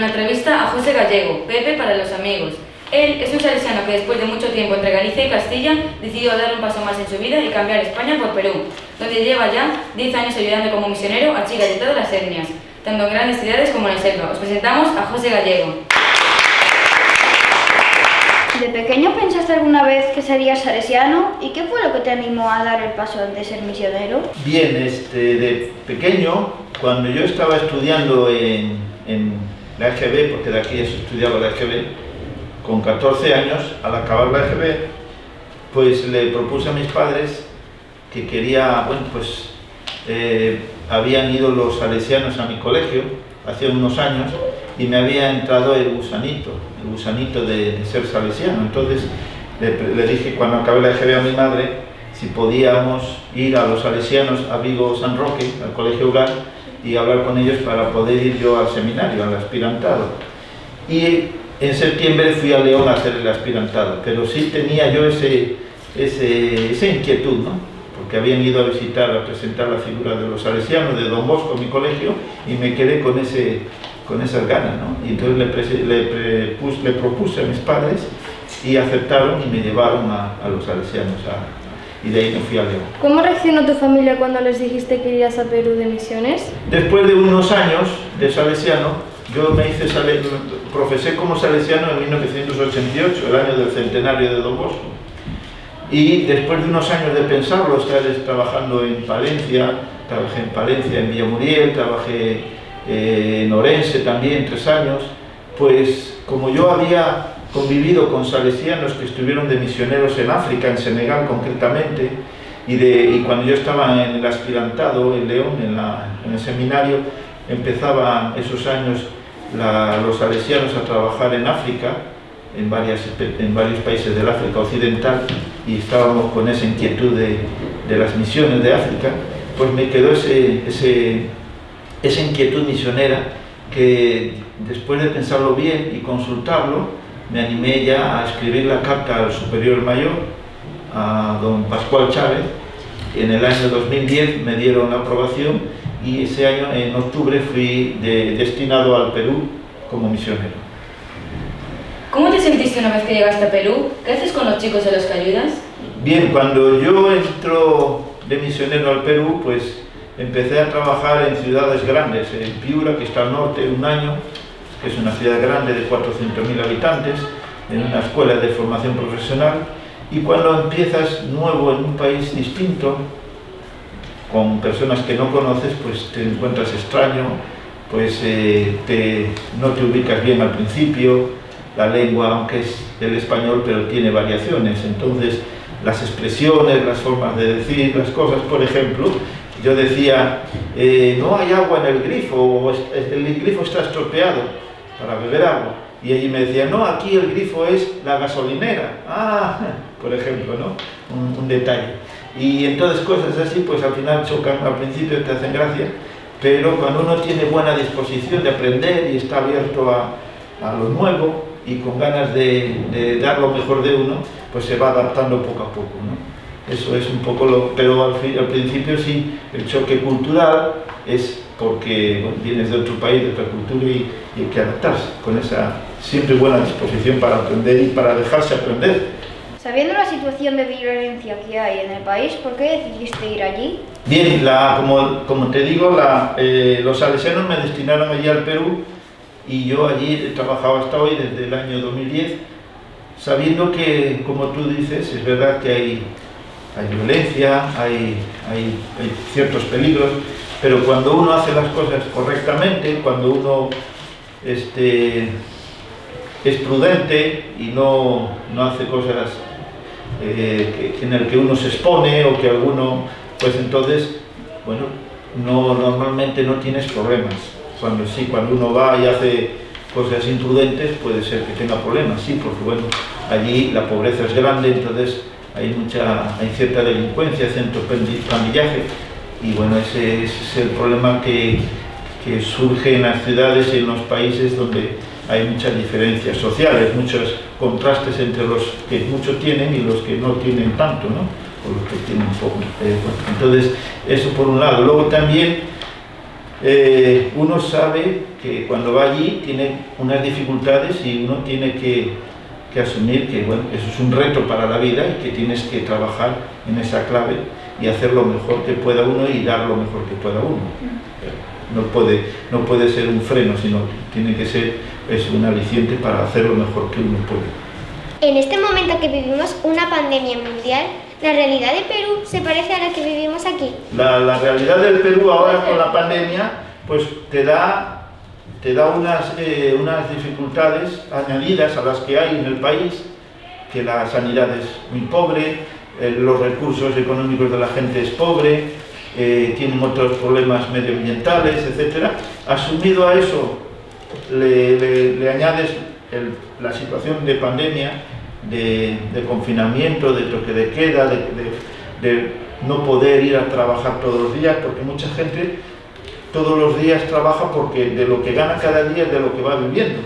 una entrevista a José Gallego, Pepe para los amigos. Él es un salesiano que después de mucho tiempo entre Galicia y Castilla decidió dar un paso más en su vida y cambiar España por Perú, donde lleva ya 10 años ayudando como misionero a chicas de todas las etnias, tanto en grandes ciudades como en la selva. Os presentamos a José Gallego. ¿De pequeño pensaste alguna vez que serías salesiano? ¿Y qué fue lo que te animó a dar el paso de ser misionero? Bien, de pequeño, cuando yo estaba estudiando en la EGB, porque de aquí se estudiaba la EGB, con 14 años, al acabar la EGB, pues le propuse a mis padres que quería, habían ido los salesianos a mi colegio hace unos años y me había entrado el gusanito de ser salesiano. Entonces le dije cuando acabé la EGB a mi madre si podíamos ir a los salesianos a Vigo San Roque, al colegio Ugar, y hablar con ellos para poder ir yo al seminario, al aspirantado. Y en septiembre fui a León a hacer el aspirantado, pero sí tenía yo esa inquietud, ¿no? Porque habían ido a visitar, a presentar la figura de los salesianos, de Don Bosco, mi colegio, y me quedé con esas ganas, ¿no? Y entonces le propuse a mis padres y aceptaron y me llevaron a los salesianos y de ahí me fui a León. ¿Cómo reaccionó tu familia cuando les dijiste que irías a Perú de misiones? Después de unos años de salesiano, yo profesé como salesiano en 1988, el año del centenario de Don Bosco. Y después de unos años de pensarlo, estar trabajando en Palencia, trabajé en Palencia, en Villamuriel, trabajé en Orense también 3 años, pues como yo había convivido con salesianos que estuvieron de misioneros en África, en Senegal concretamente, y cuando yo estaba en el aspirantado en León, en el seminario, empezaban esos años los salesianos a trabajar en África, en varios países del África Occidental, y estábamos con esa inquietud de las misiones de África, pues me quedó esa inquietud misionera que después de pensarlo bien y consultarlo, me animé ya a escribir la carta al superior mayor, a don Pascual Chávez. En el año 2010 me dieron la aprobación y ese año, en octubre, fui destinado al Perú como misionero. ¿Cómo te sentiste una vez que llegaste a Perú? ¿Qué haces con los chicos a los que ayudas? Bien, cuando yo entro de misionero al Perú, pues empecé a trabajar en ciudades grandes, en Piura, que está al norte, un año, que es una ciudad grande de 400.000 habitantes, en una escuela de formación profesional, y cuando empiezas nuevo en un país distinto, con personas que no conoces, pues te encuentras extraño, pues no te ubicas bien al principio, la lengua, aunque es el español, pero tiene variaciones, entonces las expresiones, las formas de decir las cosas, por ejemplo, yo decía, no hay agua en el grifo, o el grifo está estropeado para beber agua, y allí me decía, no, aquí el grifo es la gasolinera, por ejemplo, ¿no? Un detalle. Y entonces cosas así, pues al final chocan, al principio te hacen gracia, pero cuando uno tiene buena disposición de aprender y está abierto a lo nuevo y con ganas de dar lo mejor de uno, pues se va adaptando poco a poco, ¿no? Eso es un poco pero al principio sí, el choque cultural es porque vienes de otro país, de otra cultura y hay que adaptarse con esa siempre buena disposición para aprender y para dejarse aprender. Sabiendo la situación de violencia que hay en el país, ¿por qué decidiste ir allí? Bien, como te digo, los salesianos me destinaron allí al Perú y yo allí he trabajado hasta hoy, desde el año 2010, sabiendo que, como tú dices, es verdad que hay violencia, hay ciertos peligros, pero cuando uno hace las cosas correctamente, cuando uno es prudente y no hace cosas en el que uno se expone o que alguno, pues entonces, bueno, normalmente no tienes problemas. Cuando uno va y hace cosas imprudentes puede ser que tenga problemas, sí, porque bueno, allí la pobreza es grande, entonces hay cierta delincuencia, cierto pandillaje, y bueno, ese es el problema que surge en las ciudades y en los países donde hay muchas diferencias sociales, muchos contrastes entre los que mucho tienen y los que no tienen tanto, ¿no? O los que tienen poco. Entonces, eso por un lado. Luego también, uno sabe que cuando va allí tiene unas dificultades y uno tiene que asumir que bueno, eso es un reto para la vida y que tienes que trabajar en esa clave y hacer lo mejor que pueda uno y dar lo mejor que pueda uno. No puede ser un freno, sino tiene que ser un aliciente para hacer lo mejor que uno puede. En este momento que vivimos una pandemia mundial, ¿la realidad de Perú se parece a la que vivimos aquí? La realidad del Perú ahora con la pandemia pues te da unas dificultades añadidas a las que hay en el país, que la sanidad es muy pobre, los recursos económicos de la gente es pobre, tienen otros problemas medioambientales, etc. Asumido a eso, le añades la situación de pandemia, de confinamiento, de toque de queda, de no poder ir a trabajar todos los días, porque mucha gente todos los días trabaja porque de lo que gana cada día es de lo que va viviendo.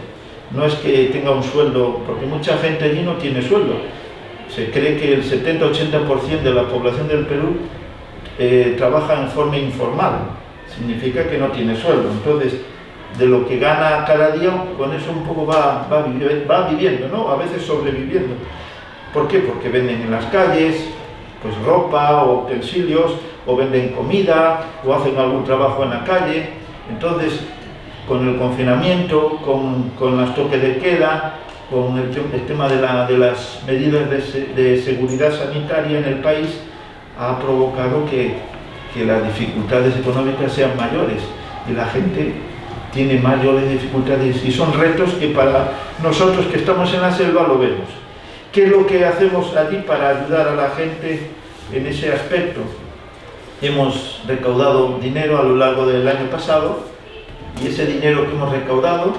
No es que tenga un sueldo, porque mucha gente allí no tiene sueldo. Se cree que el 70-80% de la población del Perú trabaja en forma informal, significa que no tiene sueldo. Entonces, de lo que gana cada día, con eso un poco va viviendo, ¿no? A veces sobreviviendo. ¿Por qué? Porque venden en las calles, pues ropa o utensilios, o venden comida, o hacen algún trabajo en la calle. Entonces, con el confinamiento, con los toques de queda, con el tema de las medidas de seguridad sanitaria en el país, ha provocado que las dificultades económicas sean mayores y la gente tiene mayores dificultades y son retos que para nosotros que estamos en la selva lo vemos. ¿Qué es lo que hacemos allí para ayudar a la gente en ese aspecto? Hemos recaudado dinero a lo largo del año pasado y ese dinero que hemos recaudado,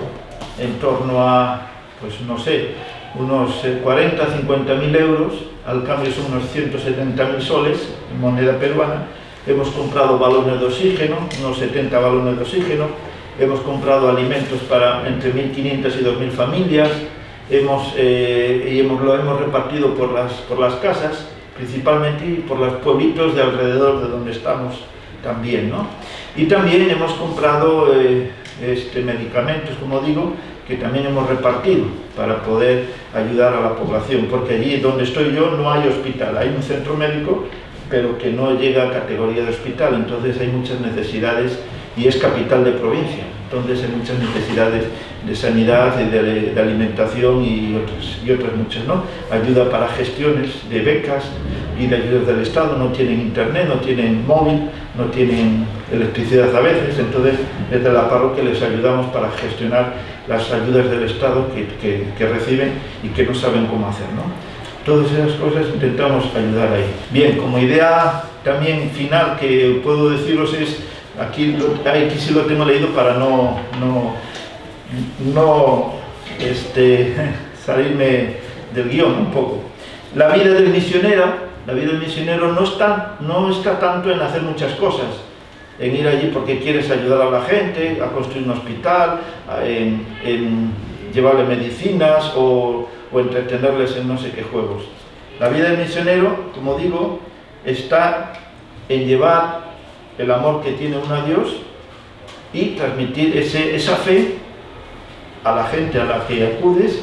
en torno a, pues no sé, unos 40-50.000 euros, al cambio son unos 170.000 soles en moneda peruana. Hemos comprado balones de oxígeno, unos 70 balones de oxígeno, hemos comprado alimentos para entre 1.500 y 2.000 familias, lo hemos repartido por las casas, principalmente y por los pueblitos de alrededor de donde estamos también, ¿no? Y también hemos comprado medicamentos, como digo, que también hemos repartido para poder ayudar a la población, porque allí donde estoy yo no hay hospital, hay un centro médico, pero que no llega a categoría de hospital, entonces hay muchas necesidades y es capital de provincia, entonces hay muchas necesidades de sanidad, de alimentación y otras muchas, ¿no? Ayuda para gestiones de becas y de ayudas del Estado, no tienen internet, no tienen móvil, no tienen electricidad a veces, entonces desde la parroquia les ayudamos para gestionar las ayudas del Estado que reciben y que no saben cómo hacer, ¿no? Todas esas cosas intentamos ayudar ahí. Bien, como idea también final que puedo deciros es, aquí sí lo tengo leído para no salirme del guión un poco. La vida del misionero no está tanto en hacer muchas cosas, en ir allí porque quieres ayudar a la gente, a construir un hospital, en llevarle medicinas o entretenerles en no sé qué juegos. La vida del misionero, como digo, está en llevar el amor que tiene uno a Dios y transmitir esa fe a la gente a la que acudes,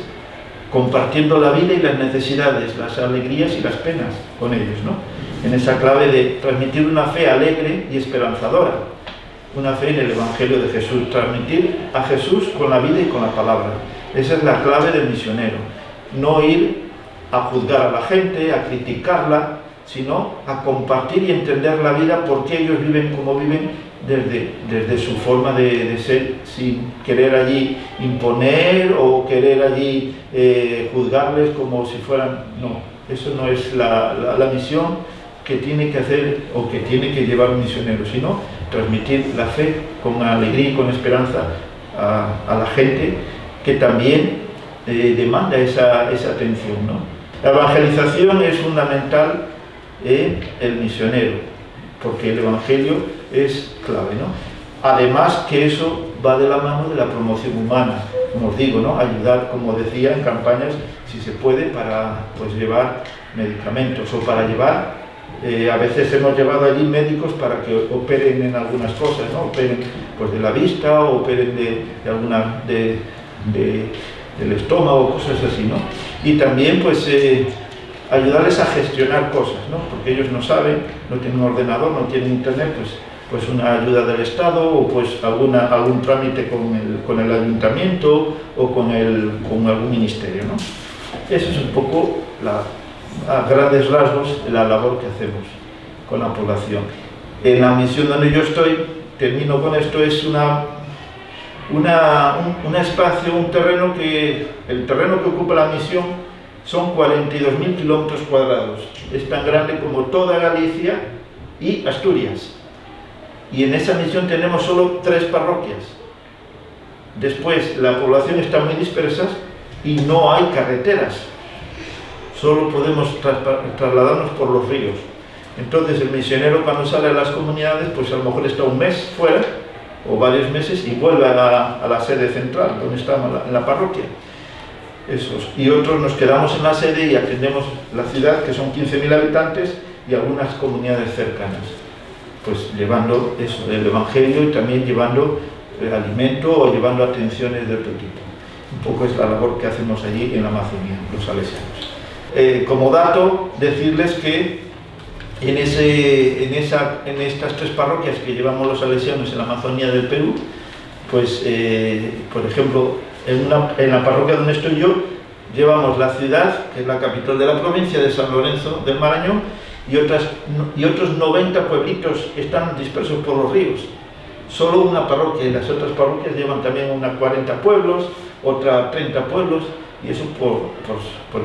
compartiendo la vida y las necesidades, las alegrías y las penas con ellos, ¿no? En esa clave de transmitir una fe alegre y esperanzadora, una fe en el Evangelio de Jesús, transmitir a Jesús con la vida y con la palabra. Esa es la clave del misionero, no ir a juzgar a la gente, a criticarla, sino a compartir y entender la vida porque ellos viven como viven desde su forma de ser, sin querer allí imponer o querer allí juzgarles como si fueran... No, eso no es la misión que tiene que hacer o que tiene que llevar un misionero, sino transmitir la fe con alegría y con esperanza a la gente que también demanda esa atención, ¿no? La evangelización es fundamental en el misionero, porque el Evangelio es clave, ¿no? Además que eso va de la mano de la promoción humana, como os digo, ¿no? Ayudar, como decía, en campañas, si se puede, para pues llevar medicamentos o para llevar A veces hemos llevado allí médicos para que operen en algunas cosas, ¿no? Operen pues, de la vista, o operen del estómago, cosas así, ¿no? Y también pues ayudarles a gestionar cosas, ¿no? Porque ellos no saben, no tienen un ordenador, no tienen internet, pues una ayuda del Estado, o pues algún trámite con el ayuntamiento o con algún ministerio, ¿no? Eso es un poco a grandes rasgos la labor que hacemos con la población. En la misión donde yo estoy, termino con esto, es un espacio, un terreno el terreno que ocupa la misión son 42.000 kilómetros cuadrados. Es tan grande como toda Galicia y Asturias. Y en esa misión tenemos solo 3 parroquias. Después, la población está muy dispersa y no hay carreteras. Solo podemos trasladarnos por los ríos. Entonces el misionero, cuando sale a las comunidades, pues a lo mejor está un mes fuera o varios meses y vuelve a la sede central, donde estamos, en la parroquia. Y otros nos quedamos en la sede y atendemos la ciudad, que son 15.000 habitantes, y algunas comunidades cercanas, pues llevando eso, el Evangelio, y también llevando alimento o llevando atenciones de otro tipo. Un poco es la labor que hacemos allí en la Amazonía, los salesianos. Como dato, decirles que en estas 3 parroquias que llevamos los salesianos en la Amazonía del Perú, pues, por ejemplo, en la parroquia donde estoy yo, llevamos la ciudad, que es la capital de la provincia de San Lorenzo del Marañón, y otros 90 pueblitos que están dispersos por los ríos. Solo una parroquia, y las otras parroquias llevan también unas 40 pueblos, otra 30 pueblos, y eso por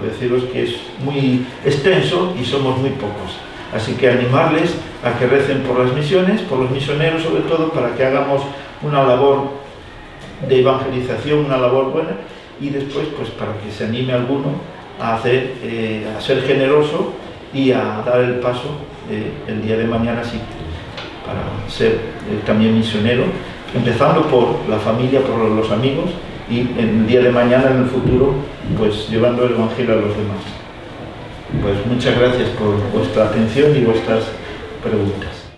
deciros que es muy extenso y somos muy pocos. Así que animarles a que recen por las misiones, por los misioneros sobre todo, para que hagamos una labor de evangelización, una labor buena, y después pues para que se anime alguno a ser generoso y a dar el paso el día de mañana, sí, para ser también misionero, empezando por la familia, por los amigos, y el día de mañana, en el futuro, pues llevando el Evangelio a los demás. Pues muchas gracias por vuestra atención y vuestras preguntas.